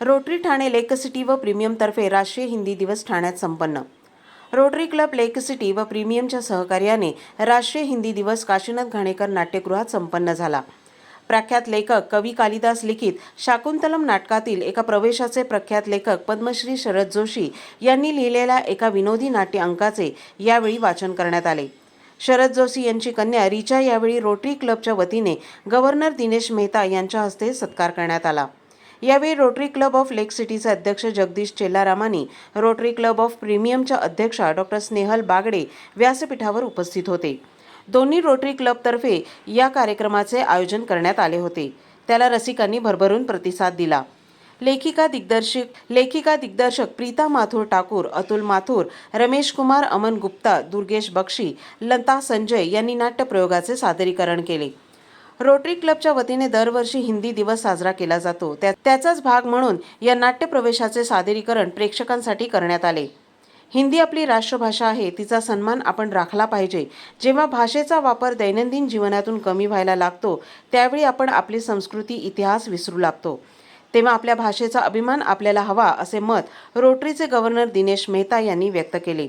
Rotary Thane lake city व प्रीमियमतर्फे राष्ट्रीय हिंदी दिवस ठाण्यात संपन्न. रोटरी क्लब लेक सिटी व प्रीमियमच्या सहकार्याने राष्ट्रीय हिंदी दिवस काशीनाथ घाणेकर नाट्यगृहात संपन्न झाला. प्रख्यात लेखक कवी कालिदास लिखित शाकुंतलम नाटकातील एका प्रवेशाचे प्रख्यात लेखक पद्मश्री शरद जोशी यांनी लिहिलेल्या एका विनोदी नाट्य अंकाचे यावेळी वाचन करण्यात आले. शरद जोशी यांची कन्या रिचा यावेळी रोटरी क्लबच्या वतीने गव्हर्नर दिनेश मेहता यांच्या हस्ते सत्कार करण्यात आला. यावेळी रोटरी क्लब ऑफ लेक सिटीचे अध्यक्ष जगदीश चेल्लारामानी, रोटरी क्लब ऑफ प्रीमियमच्या अध्यक्षा डॉक्टर स्नेहल बागडे व्यासपीठावर उपस्थित होते. दोन्ही रोटरी क्लबतर्फे या कार्यक्रमाचे आयोजन करण्यात आले होते. त्याला रसिकांनी भरभरून प्रतिसाद दिला. लेखिका दिग्दर्शक प्रीता माथुर ठाकूर, अतुल माथुर, रमेश कुमार, अमन गुप्ता, दुर्गेश बक्षी, लता संजय यांनी नाट्यप्रयोगाचे सादरीकरण केले. रोटरी क्लबच्या वतीने दरवर्षी हिंदी दिवस साजरा केला जातो. त्याचाच भाग म्हणून या नाट्यप्रवेशाचे सादरीकरण प्रेक्षकांसाठी करण्यात आले. हिंदी आपली राष्ट्रभाषा आहे, तिचा सन्मान आपण राखला पाहिजे. जेव्हा भाषेचा वापर दैनंदिन जीवनातून कमी व्हायला लागतो, त्यावेळी आपण आपली संस्कृती, इतिहास विसरू लागतो. तेव्हा आपल्या भाषेचा अभिमान आपल्याला हवा, असे मत रोटरीचे गव्हर्नर दिनेश मेहता यांनी व्यक्त केले.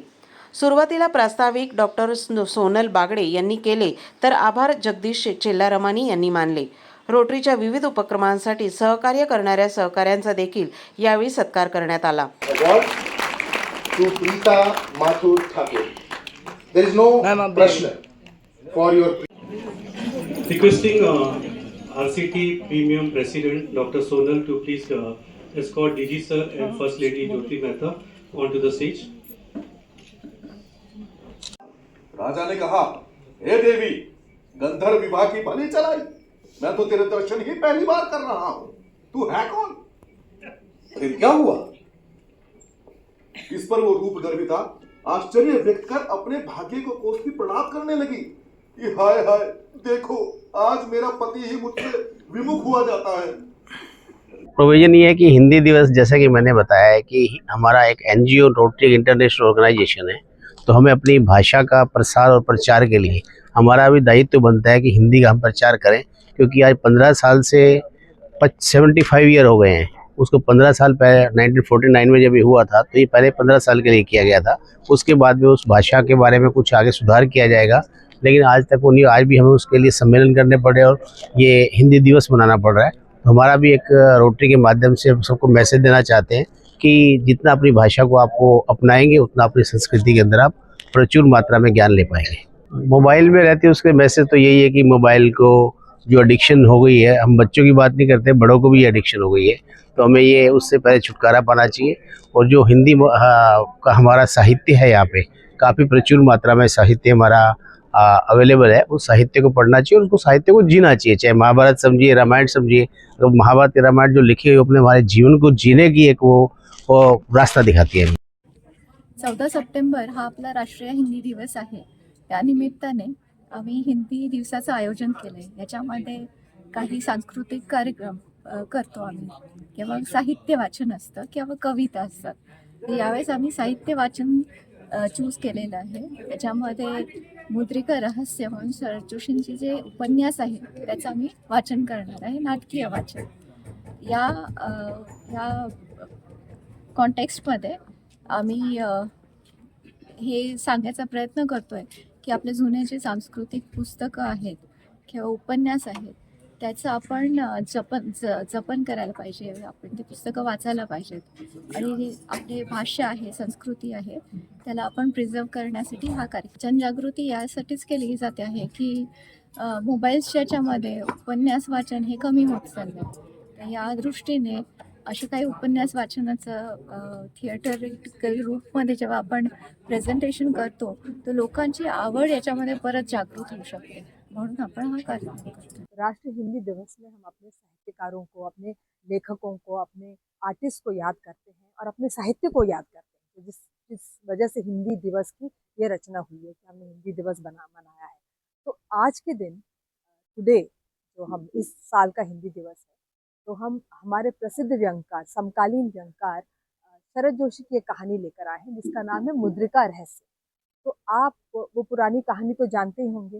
सुरुवातीला प्रास्ताविक डॉक्टर सोनल बागडे यांनी केले, तर आभार जगदीश चेल्लारामानी यांनी मानले. रोटरीच्या विविध उपक्रमांसाठी सहकार्य करणाऱ्या सहकाऱ्यांचा देखील यावेळी सत्कार करण्यात आला. To Preeta Mathur Thakur. There is no pressure for your. Requesting RCT Premium President Dr. Sonal to please escort DG Sir and First Lady Jyoti Mehta onto the stage. राजा ने कहा, हे देवी, गंधर्व विवाह की बलि चलाई। मैं तो तेरे दर्शन ही पहली बार कर रहा हूं। तू है कौन? फिर क्या हुआ? इस पर वो रूप गर्विता आश्चर्य व्यक्त कर अपने भाग्य को कोसती प्रणाम करने लगी कि हाय हाय, देखो आज मेरा पति ही मुझसे विमुख हुआ जाता है। प्रोविजन ये है कि हिंदी दिवस, जैसा कि मैंने बताया है कि हमारा एक एनजीओ रोटरी इंटरनेशनल ऑर्गेनाइजेशन है, तो हमें अपनी भाषा का प्रसार और प्रचार के लिए हमारा भी दायित्व बनता है कि हिंदी का हम प्रचार करें, क्योंकि आज 15 साल से 75 ईयर हो गए हैं। उसको 15 साल पहले 1949 में जब ये हुआ था, तो ये पहले 15 साल के लिए किया गया था। उसके बाद में उस भाषा के बारे में कुछ आगे सुधार किया जाएगा, लेकिन आज तक वो नहीं। आज भी हमें उसके लिए सम्मेलन करने पड़े और ये हिंदी दिवस मनाना पड़ रहा है। तो हमारा भी एक रोटरी के माध्यम से हम सबको मैसेज देना चाहते हैं कि जितना अपनी भाषा को आपको अपनाएंगे, उतना अपनी संस्कृति के अंदर आप प्रचुर मात्रा में ज्ञान ले पाएंगे। मोबाइल में रहते उसके मैसेज तो यही है कि मोबाइल को जो एडिक्शन हो गई है, हम बच्चों की बात नहीं करते, बड़ों को भी एडिक्शन हो गई है, तो हमें ये उससे पहले छुटकारा पाना चाहिए। और जो हिंदी का हमारा साहित्य है, यहाँ पे काफ़ी प्रचुर मात्रा में साहित्य हमारा अवेलेबल है। उस साहित्य को पढ़ना चाहिए और उसको साहित्य को जीना चाहिए। चाहे महाभारत समझिए, रामायण समझिए, तो महाभारत रामायण जो लिखी हुई अपने हमारे जीवन को जीने की एक वो रास्ता दिखाती है। 14 सप्टेंबर हा आपला राष्ट्रीय हिंदी दिवस आहे. त्यानिमित्ताने आम्ही हिंदी दिवसाचं आयोजन केलं आहे. याच्यामध्ये काही सांस्कृतिक कार्यक्रम करतो आम्ही, किंवा साहित्य वाचन असतं किंवा कविता असतात. तर यावेळेस आम्ही साहित्य वाचन चूज केलेलं आहे. त्याच्यामध्ये मुद्रिका रहस्य म्हणून शरद जोशींचे जे उपन्यास आहे त्याचं आम्ही वाचन करणार आहे, नाटकीय वाचन. या कॉन्टेक्स्टमध्ये आम्ही हे सांगायचा प्रयत्न करतोय की आपले जुने जे सांस्कृतिक पुस्तकं आहेत किंवा उपन्यास आहेत त्याचं आपण जपन करायला पाहिजे. आपण ते पुस्तकं वाचायला पाहिजेत आणि आपली भाषा आहे, संस्कृती आहे, त्याला आपण प्रिझर्व करण्यासाठी हा कार्यक्रम. जनजागृती यासाठीच केली जाते आहे की मोबाईल्सच्या याच्यामध्ये उपन्यास वाचन हे कमी होत चाललं. तर या दृष्टीने असे काही उपन्यास वाचनाचं थिएटरिकल रूपमध्ये जेव्हा आपण प्रेझेंटेशन करतो, तर लोकांची आवड याच्यामध्ये परत जागृत होऊ शकते, म्हणून आपण हा कार्यक्रम करतो. राष्ट्रीय हिंदी दिवस में हम अपने साहित्यकारों को, अपने लेखकों को, अपने आर्टिस्ट को याद करते हैं और अपने साहित्य को याद करते हैं। तो जिस वजह से हिंदी दिवस की ये रचना हुई है कि हमने हिंदी दिवस मनाया है। तो आज के दिन, टुडे, जो हम इस साल का हिंदी दिवस है, तो हम हमारे प्रसिद्ध व्यंगकार, समकालीन व्यंगकार शरद जोशी की एक कहानी लेकर आए हैं जिसका नाम है मुद्रिका रहस्य। तो आप वो पुरानी कहानी तो जानते ही होंगे,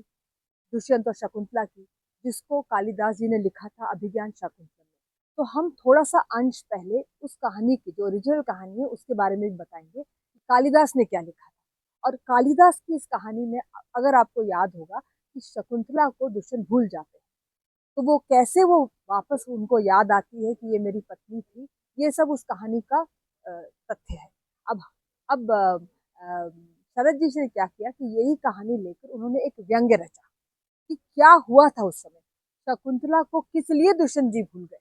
दुष्यंत और शकुंतला की, जिसको कालिदास जी ने लिखा था अभिज्ञान शाकुंतलम में। तो हम थोड़ा सा अंश पहले उस कहानी की जो ओरिजिनल कहानी है उसके बारे में भी बताएंगे कि कालिदास ने क्या लिखा था। और कालिदास की इस कहानी में अगर आपको याद होगा कि शकुंतला को दुष्यंत भूल जाते हैं, तो वो कैसे वो वापस उनको याद आती है कि ये मेरी पत्नी थी, ये सब उस कहानी का तथ्य है। अब अब शरद जी ने क्या किया कि यही कहानी लेकर उन्होंने एक व्यंग्य रचा कि क्या हुआ था उस समय, शकुंतला को किस लिए दुष्यंत जी भूल गए,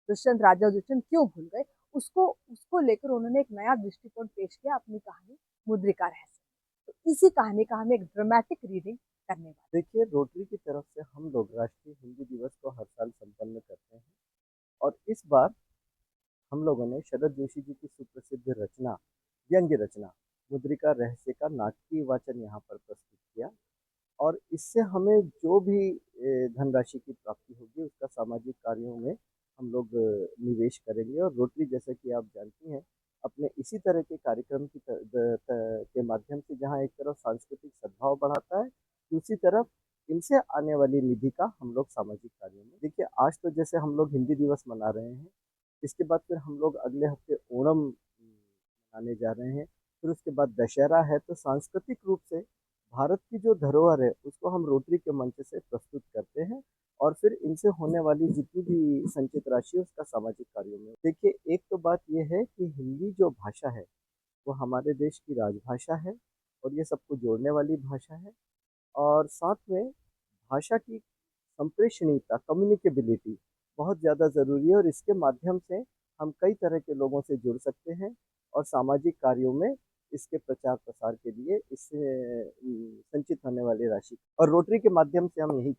दुष्यंत राजा दुष्यंत क्यों भूल गए, उसको उसको लेकर उन्होंने एक नया दृष्टिकोण पेश किया अपनी कहानी मुद्रिका रहस्य। तो इसी कहानी का हम एक ड्रामेटिक रीडिंग करने वाले। देखिए, रोटरी की तरफ से हम लोग राष्ट्रीय हिंदी दिवस को हर साल संपन्न करते हैं और इस बार हम लोगों ने शरद जोशी जी की सुप्रसिद्ध रचना, व्यंग्य रचना मुद्रिका रहस्य का नाटकीय वाचन यहाँ पर प्रस्तुत किया और इससे हमें जो भी धनराशि की प्राप्ति होगी उसका सामाजिक कार्यों में हम लोग निवेश करेंगे। और रोटरी, जैसा कि आप जानती हैं, अपने इसी तरह के कार्यक्रम के माध्यम से जहाँ एक तरफ सांस्कृतिक सद्भाव बढ़ाता है, दूसरी तरफ इनसे आने वाली निधि का हम लोग सामाजिक कार्यों में, देखिए आज तो जैसे हम लोग हिंदी दिवस मना रहे हैं, इसके बाद फिर हम लोग अगले हफ्ते ओणम मनाने जा रहे हैं, फिर उसके बाद दशहरा है। तो सांस्कृतिक रूप से भारत की जो धरोहर है उसको हम रोटरी के मंच से प्रस्तुत करते हैं और फिर इनसे होने वाली जितनी भी संचित राशि है उसका सामाजिक कार्यों में। देखिए, एक तो बात यह है कि हिंदी जो भाषा है वो हमारे देश की राजभाषा है और ये सबको जोड़ने वाली भाषा है और साथ में भाषा की संप्रेषणीयता, कम्युनिकेबिलिटी बहुत ज़्यादा ज़रूरी है और इसके माध्यम से हम कई तरह के लोगों से जुड़ सकते हैं और सामाजिक कार्यों में इसके प्रचार प्रसार के लिए इससे संचित होने वाली राशि और रोटरी के माध्यम से हम यही